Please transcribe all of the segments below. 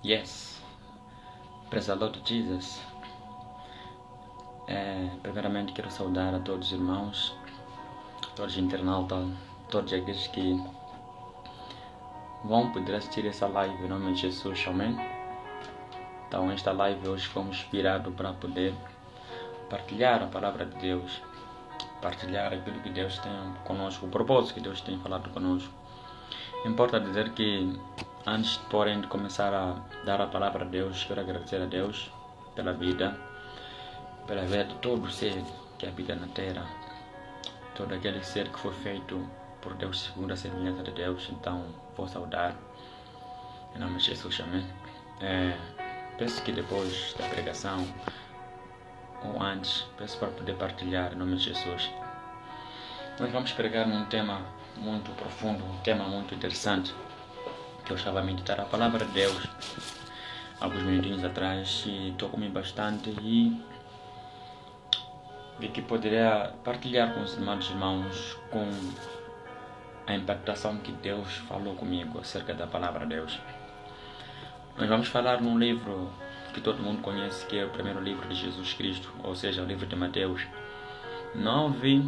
Yes, praise the Lord Jesus. Primeiramente quero saudar a todos os irmãos, todos os internautas, todos aqueles que vão poder assistir essa live em nome de Jesus, amém? Então esta live hoje fomos inspirados para poder partilhar a palavra de Deus, partilhar aquilo que Deus tem conosco, o propósito que Deus tem falado conosco. Importa dizer que antes, porém, de começar a dar a palavra a Deus, quero agradecer a Deus pela vida de todo ser que habita na terra, todo aquele ser que foi feito por Deus segundo a semelhança de Deus. Então vou saudar em nome de Jesus, amém? Peço que depois da pregação ou antes, peço para poder partilhar em nome de Jesus. Nós vamos pregar num tema muito profundo, um tema muito interessante, que eu estava a meditar a palavra de Deus alguns minutinhos atrás e tocou-me bastante e vi que poderia partilhar com os irmãos com a impactação que Deus falou comigo acerca da palavra de Deus. Nós vamos falar num livro que todo mundo conhece, que é o primeiro livro de Jesus Cristo, ou seja, o livro de Mateus 9,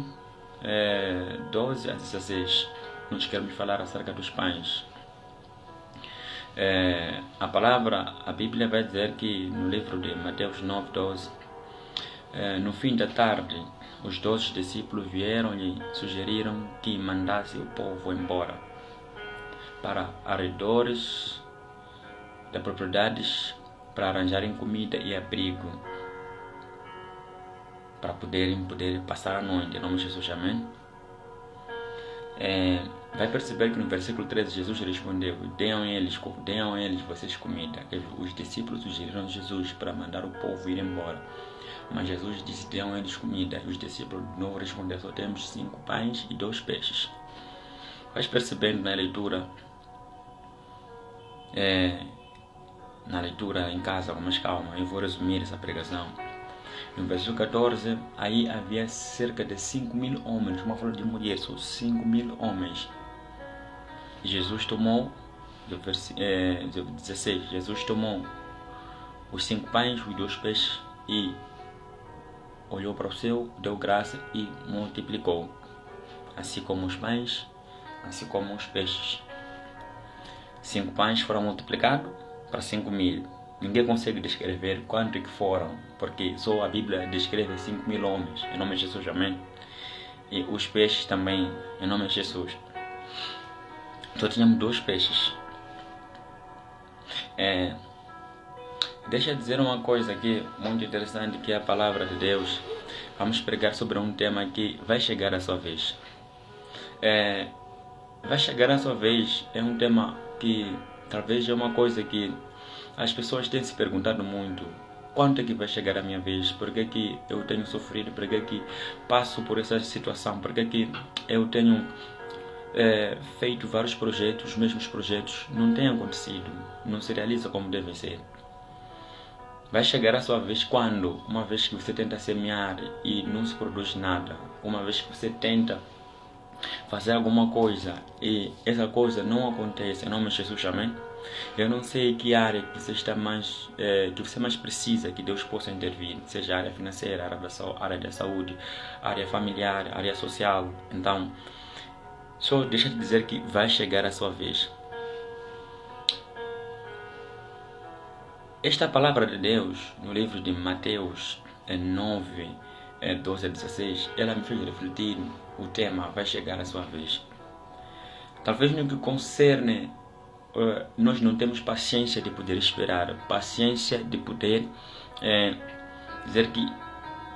12 a 16. Nós queremos falar acerca dos pães. A Bíblia vai dizer que no livro de Mateus 9, 12, no fim da tarde, os 12 discípulos vieram e sugeriram que mandasse o povo embora para arredores das propriedades para arranjarem comida e abrigo para poder passar a noite. Em nome de Jesus, amém? Vai perceber que no versículo 13 Jesus respondeu: Deem a eles vocês comida. Os discípulos sugeriram a Jesus para mandar o povo ir embora, mas Jesus disse: Deem a eles comida. E os discípulos de novo responderam: Só temos 5 pães e 2 peixes. Vais percebendo na leitura em casa com mais calma. Eu vou resumir essa pregação. No versículo 14, aí havia cerca de 5.000 homens, uma fala de mulher, são 5.000 homens. Jesus tomou, do versículo 16, Jesus tomou os 5 pães, os 2 peixes e olhou para o céu, deu graça e multiplicou, assim como os pães, assim como os peixes. 5 pães foram multiplicados para 5.000. Ninguém consegue descrever quanto que foram, porque só a Bíblia descreve 5.000 homens, em nome de Jesus, amém? E os peixes também, em nome de Jesus. Só tínhamos 2 peixes. Deixa eu dizer uma coisa aqui muito interessante, que é a palavra de Deus. Vamos pregar sobre um tema que vai chegar a sua vez. Vai chegar a sua vez é um tema que talvez é uma coisa que as pessoas têm se perguntado muito: quando é que vai chegar a minha vez? Por que que eu tenho sofrido? Por que que passo por essa situação? Por que que eu tenho feito vários projetos, os mesmos projetos não têm acontecido, não se realiza como deve ser? Vai chegar a sua vez quando, uma vez que você tenta semear e não se produz nada, uma vez que você tenta fazer alguma coisa e essa coisa não acontece, em nome de Jesus, amém? Eu não sei que área que você está mais, que você mais precisa que Deus possa intervir, seja a área financeira, área da saúde, área familiar, área social. Então, só deixa eu dizer que vai chegar a sua vez. Esta palavra de Deus, no livro de Mateus 9, 12 a 16, ela me fez refletir o tema: vai chegar a sua vez. Talvez no que concerne, nós não temos paciência de poder esperar, paciência de poder dizer que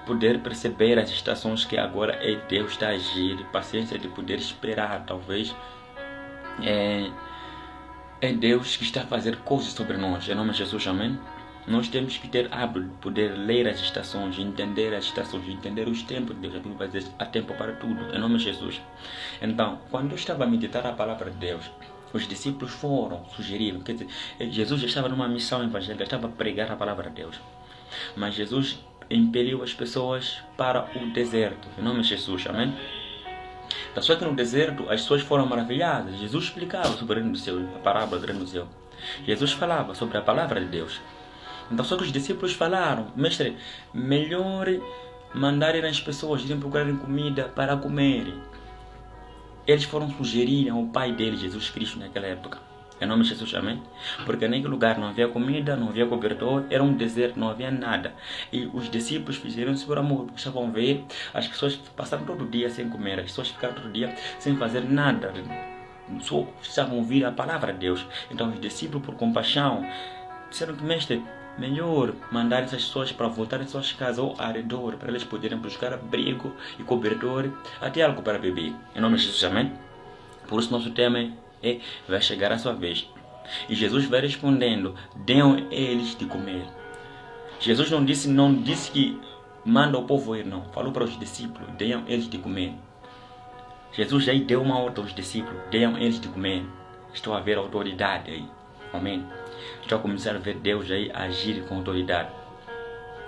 poder perceber as estações que agora Deus está a agir, paciência de poder esperar. Talvez é Deus que está a fazer coisas sobre nós, em nome de Jesus, amém? Nós temos que ter hábito de poder ler as estações, entender as estações, entender os tempos de Deus. A Bíblia vai dizer: há tempo para tudo, em nome de Jesus. Então, quando eu estava a meditar a palavra de Deus, os discípulos sugeriram, quer dizer, Jesus já estava numa missão evangélica, estava a pregar a palavra de Deus. Mas Jesus impeliu as pessoas para o deserto, em nome de Jesus, amém? Só que no deserto as pessoas foram maravilhadas. Jesus explicava sobre o reino do céu, a parábola do reino do céu. Jesus falava sobre a palavra de Deus. Então só que os discípulos falaram: mestre, melhor mandarem as pessoas irem procurarem comida para comerem. Eles foram sugerir ao pai dele, Jesus Cristo, naquela época. Em nome de Jesus, amém? Porque naquele lugar não havia comida, não havia cobertor, era um deserto, não havia nada. E os discípulos fizeram-se por amor, porque estavam a ver, as pessoas passaram todo o dia sem comer, as pessoas ficaram todo dia sem fazer nada, só estavam a ouvir a palavra de Deus. Então os discípulos, por compaixão, disseram que, mestre, melhor mandar essas pessoas para voltar em suas casas ou ao redor, para eles poderem buscar abrigo e cobertor, até algo para beber. Em nome de Jesus, amém? Por isso nosso tema é: vai chegar a sua vez. E Jesus vai respondendo: dêem eles de comer. Jesus não disse que manda o povo ir, não. Falou para os discípulos: dêem eles de comer. Jesus aí deu uma ordem aos discípulos: dêem eles de comer. Estou a ver a autoridade aí. Amém? Estou a começar a ver Deus aí agir com autoridade.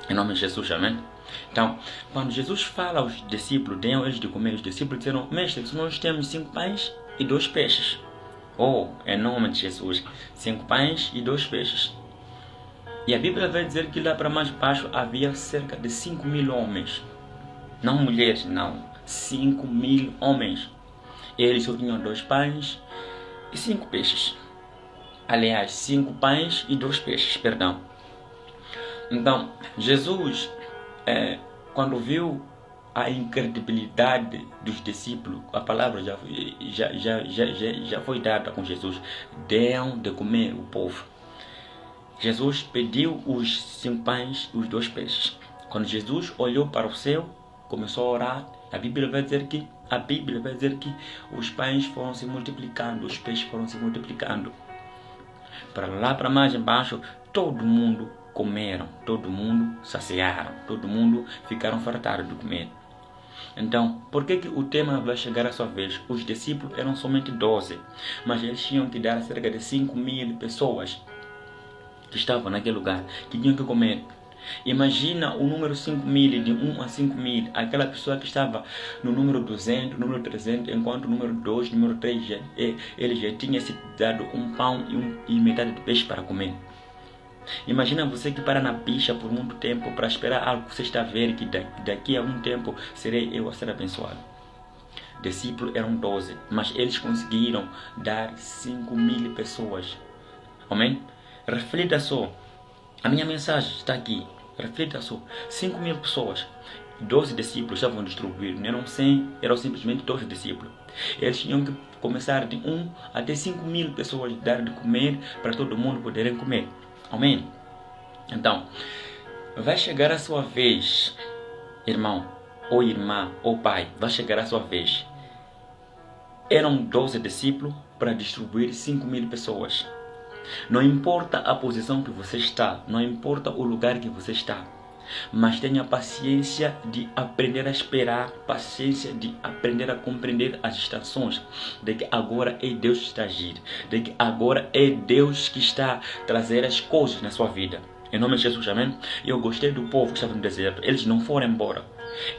Em nome de Jesus, amém? Então, quando Jesus fala aos discípulos: dêem eles de comer, os discípulos disseram: mestre, nós temos 5 pães e 2 peixes. Oh, em nome de Jesus, 5 pães e 2 peixes. E a Bíblia vai dizer que lá para mais baixo havia cerca de 5.000 homens. Não mulheres, não. 5.000 homens. Eles só tinham 2 pães e 5 peixes. Aliás, 5 pães e 2 peixes, perdão. Então, Jesus, quando viu a incredibilidade dos discípulos, a palavra já foi dada com Jesus: deem de comer o povo. Jesus pediu os 5 pães e os 2 peixes. Quando Jesus olhou para o céu, começou a orar, a Bíblia vai dizer que os pães foram se multiplicando, os peixes foram se multiplicando. Para lá para mais embaixo, todo mundo comeram, todo mundo saciaram, todo mundo ficaram fartados de comer. Então, por que o tema vai chegar à sua vez? Os discípulos eram somente 12, mas eles tinham que dar cerca de 5.000 pessoas que estavam naquele lugar, que tinham que comer. Imagina o número 5.000, de 1 a 5.000, aquela pessoa que estava no número 200, número 300, enquanto o número 2, número 3, ele já tinha se dado um pão e metade de peixe para comer. Imagina você que para na picha por muito tempo para esperar algo que você está a ver, que daqui a um tempo serei eu a ser abençoado. Discípulos eram 12, mas eles conseguiram dar 5.000 pessoas. Amém? Reflita só. A minha mensagem está aqui. Reflita só. 5.000 pessoas. 12 discípulos estavam distribuídos. Não eram 100, eram simplesmente 12 discípulos. Eles tinham que começar de 1 até 5.000 pessoas dar de comer para todo mundo poderem comer. Amém? Então, vai chegar a sua vez, irmão, ou irmã, ou pai, vai chegar a sua vez. Eram 12 discípulos para distribuir 5.000 pessoas. Não importa a posição que você está, não importa o lugar que você está, mas tenha paciência de aprender a esperar, paciência de aprender a compreender as estações, de que agora é Deus que está a agir, de que agora é Deus que está a trazer as coisas na sua vida. Em nome de Jesus, amém? Eu gostei do povo que estava no deserto. Eles não foram embora.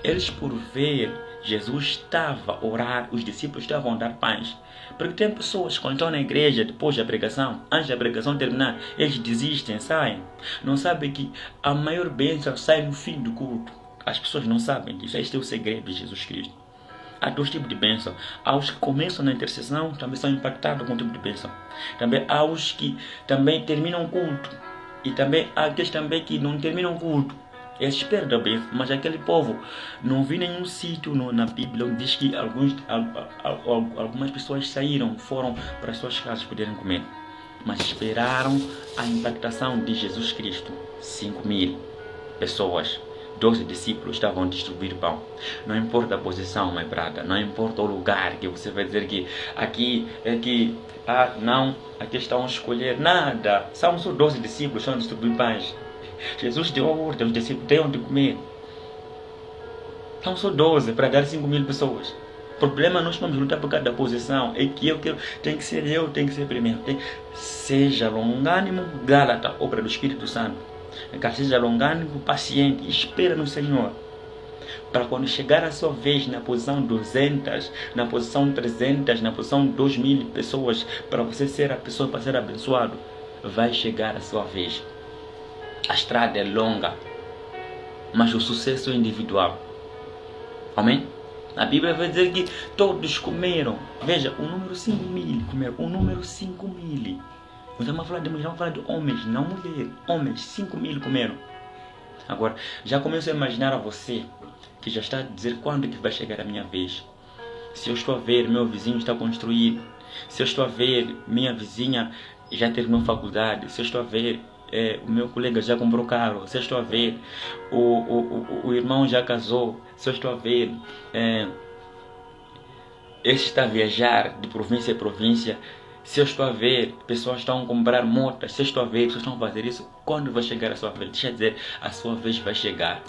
Eles, por ver Jesus estava a orar, os discípulos estavam a dar pães. Porque tem pessoas, quando estão na igreja, depois da pregação, antes da pregação terminar, eles desistem, saem. Não sabem que a maior bênção sai no fim do culto. As pessoas não sabem disso. Este é o segredo de Jesus Cristo. Há 2 tipos de bênção. Há os que começam na intercessão, também são impactados com o tipo de bênção. Também há os que também terminam o culto. E também há aqueles também que não terminam o culto. Eles perdem a bênção, mas aquele povo, não vi nenhum sítio na Bíblia onde diz que algumas pessoas saíram, foram para as suas casas poderem comer. Mas esperaram a impactação de Jesus Cristo. 5.000 pessoas. 12 discípulos estavam a distribuir pão. Não importa a posição, my brother, não importa o lugar que você vai dizer que aqui é que, não, aqui estão a escolher nada. São só 12 discípulos, estão a distribuir pães. Jesus deu a ordem, os discípulos deram de comer. São só 12 para dar 5.000 pessoas. O problema nós vamos lutar por cada posição. É que eu quero, tem que ser primeiro. Seja longânimo, Gálata, obra do Espírito Santo. Seja longânimo, paciente, espera no Senhor. Para quando chegar a sua vez na posição 200, na posição 300, na posição 2.000 pessoas, para você ser a pessoa para ser abençoado, vai chegar a sua vez. A estrada é longa, mas o sucesso é individual. Amém? A Bíblia vai dizer que todos comeram. Veja, o número 5.000 comeram. O número 5.000. Não estamos a falar de mulheres, estamos a falar de homens, não mulheres. Homens, 5.000 comeram. Agora, já começo a imaginar a você que já está a dizer quando é que vai chegar a minha vez. Se eu estou a ver, meu vizinho está construído. Se eu estou a ver, minha vizinha já terminou faculdade. Se eu estou a ver, o meu colega já comprou carro. Se eu estou a ver, o irmão já casou. Se eu estou a ver, este está a viajar de província em província. Se eu estou a ver, pessoas estão a comprar motas. Se eu estou a ver, pessoas estão a fazer isso. Quando vai chegar a sua vez? Deixa eu dizer, a sua vez vai chegar.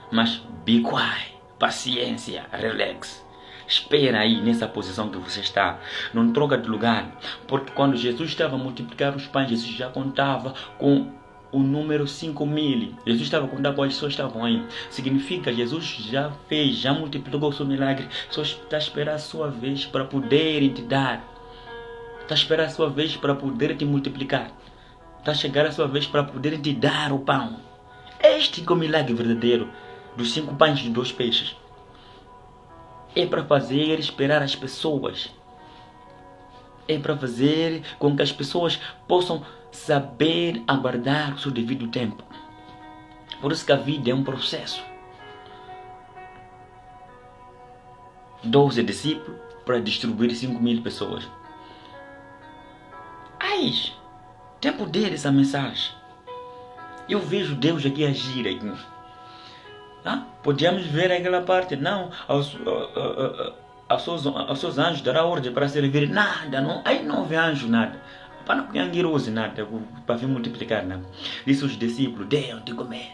Mas be quiet, paciência, relax. Espera aí nessa posição que você está. Não troca de lugar. Porque quando Jesus estava a multiplicar os pães, Jesus já contava com o número 5.000. Jesus estava a contar quantas pessoas estavam aí. Significa que Jesus já fez, já multiplicou o seu milagre. Só está a esperar a sua vez para poder te dar. Está a esperar a sua vez para poder te multiplicar. Está a chegar a sua vez para poder te dar o pão. Este é o milagre verdadeiro dos 5 pães e 2 peixes. É para fazer esperar as pessoas. É para fazer com que as pessoas possam saber aguardar o seu devido tempo. Por isso que a vida é um processo. 12 discípulos para distribuir 5.000 pessoas. Tem poder essa mensagem. Eu vejo Deus aqui agir aqui. Podíamos ver aquela parte, não, aos seus anjos dará ordem para servir, nada, não, aí não houve anjo, nada, para não ganhar nada, para vir multiplicar, nada. Disse os discípulos, deram de comer.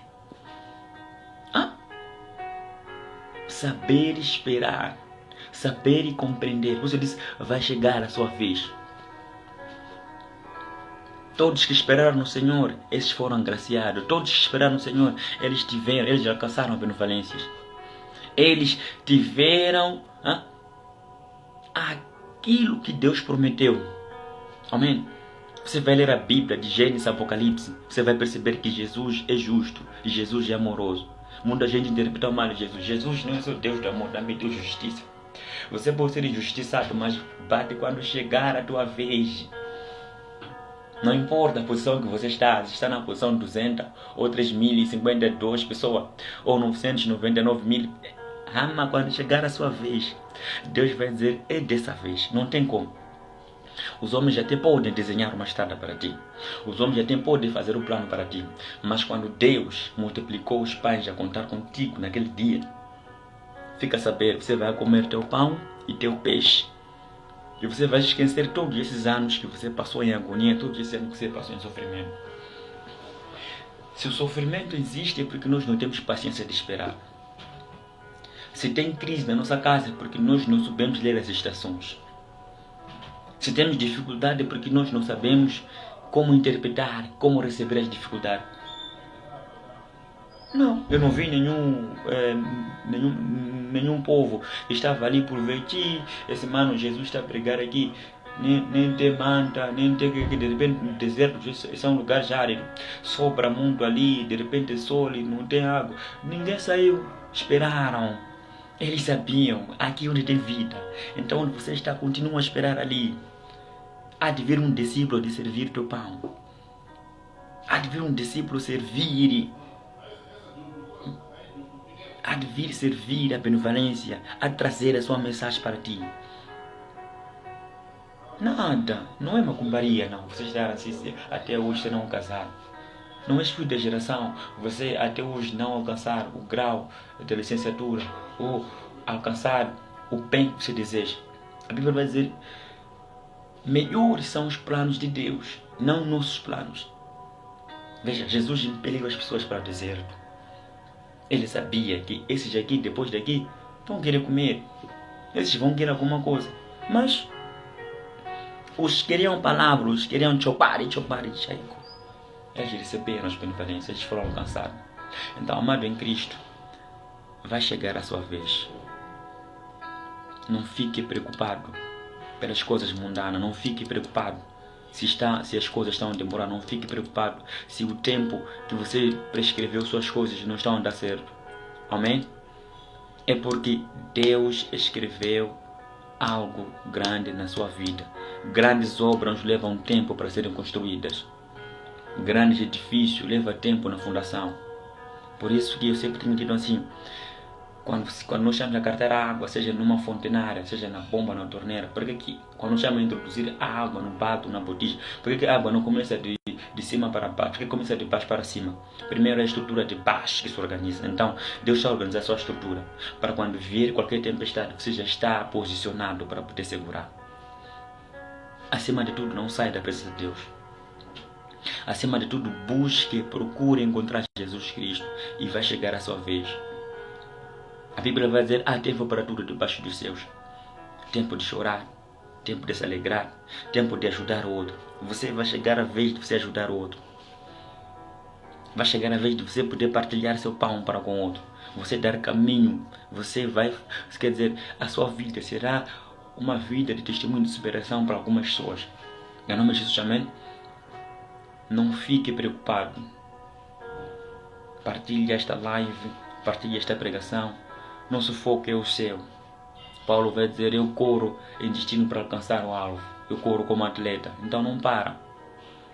Saber esperar, saber e compreender. Você disse, vai chegar a sua vez. Todos que esperaram no Senhor, esses foram agraciados. Todos que esperaram no Senhor, eles alcançaram benevolências. Eles tiveram aquilo que Deus prometeu. Amém? Você vai ler a Bíblia de Gênesis a Apocalipse, você vai perceber que Jesus é justo e Jesus é amoroso. Muita gente interpreta mal Jesus. Jesus não é só Deus do amor, também Deus de justiça. Você pode ser injustiçado, mas bate quando chegar a tua vez. Não importa a posição que você está, se está na posição 200 ou 3.052 pessoas ou 999.000, ama quando chegar a sua vez. Deus vai dizer, é dessa vez, não tem como. Os homens até podem desenhar uma estrada para ti. Os homens até podem fazer um plano para ti. Mas quando Deus multiplicou os pães a contar contigo naquele dia, fica a saber, você vai comer teu pão e teu peixe. E você vai esquecer todos esses anos que você passou em agonia, todos esses anos que você passou em sofrimento. Se o sofrimento existe é porque nós não temos paciência de esperar. Se tem crise na nossa casa é porque nós não sabemos ler as estações. Se temos dificuldade é porque nós não sabemos como interpretar, como receber as dificuldades. Não, eu não vi nenhum povo que estava ali por ver que esse mano Jesus está a pregar aqui. Nem tem manta, nem tem que de repente no deserto, esse é um lugar já árido, sobra muito ali, de repente sol e não tem água. Ninguém saiu, esperaram. Eles sabiam aqui onde tem vida. Então onde você está, continua a esperar ali. Há de vir um discípulo de servir teu pão. Há de vir um discípulo servir. Há de vir servir a benevolência, há de trazer a sua mensagem para ti. Nada, não é macumbaria, não. Você está assim, até hoje você não casar. Não é filho da geração, você até hoje não alcançar o grau de licenciatura ou alcançar o bem que você deseja. A Bíblia vai dizer, melhores são os planos de Deus, não nossos planos. Veja, Jesus impeliu as pessoas para o deserto. Ele sabia que esses aqui, depois daqui, vão querer comer. Esses vão querer alguma coisa. Mas os queriam palavras, os queriam chopar e chaico. Eles receberam as benevolências, eles foram alcançados. Então, amado em Cristo, vai chegar a sua vez. Não fique preocupado pelas coisas mundanas, não fique preocupado Se as coisas estão a demorar, não fique preocupado. Se o tempo que você prescreveu suas coisas não estão a dar certo. Amém? É porque Deus escreveu algo grande na sua vida. Grandes obras levam tempo para serem construídas. Grandes edifícios levam tempo na fundação. Por isso que eu sempre tenho dito assim, quando nós chamamos a carteira a água, seja numa fontenária, seja na bomba, na torneira, porque que quando nós chamamos a introduzir a água no bato, na botija, porque que a água não começa de cima para baixo, porque começa de baixo para cima? Primeiro é a estrutura de baixo que se organiza. Então, Deus está organizando a sua estrutura, para quando vier qualquer tempestade, você já está posicionado para poder segurar. Acima de tudo, não saia da presença de Deus. Acima de tudo, busque, procure encontrar Jesus Cristo e vai chegar a sua vez. A Bíblia vai dizer, há tempo para tudo debaixo dos céus. Tempo de chorar, tempo de se alegrar, tempo de ajudar o outro. Você vai chegar a vez de você ajudar o outro. Vai chegar a vez de você poder partilhar seu pão para com o outro. Você dar caminho. Você vai, quer dizer, a sua vida será uma vida de testemunho de superação para algumas pessoas. Em nome de Jesus, amém? Não fique preocupado. Partilhe esta live, partilhe esta pregação. Nosso foco é o céu. Paulo vai dizer, eu corro em destino para alcançar o alvo. Eu corro como atleta. Então não para.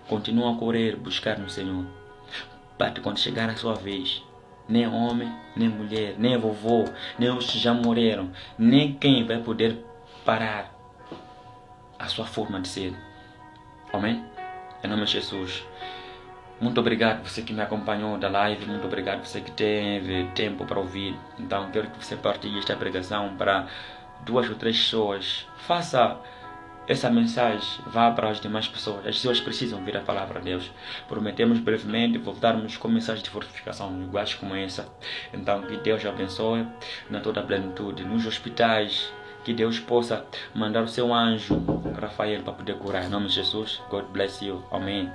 Continua a correr, buscar no Senhor. Para quando chegar a sua vez, nem homem, nem mulher, nem vovô, nem os que já morreram, nem quem vai poder parar a sua forma de ser. Amém? Em nome de Jesus. Muito obrigado você que me acompanhou da live, muito obrigado você que teve tempo para ouvir. Então quero que você partilhe esta pregação para 2 ou 3 pessoas. Faça essa mensagem, vá para as demais pessoas. As pessoas precisam ouvir a palavra de Deus. Prometemos brevemente voltarmos com mensagens de fortificação iguais como essa. Então que Deus abençoe na toda a plenitude. Nos hospitais, que Deus possa mandar o seu anjo Rafael para poder curar. Em nome de Jesus, God bless you. Amém.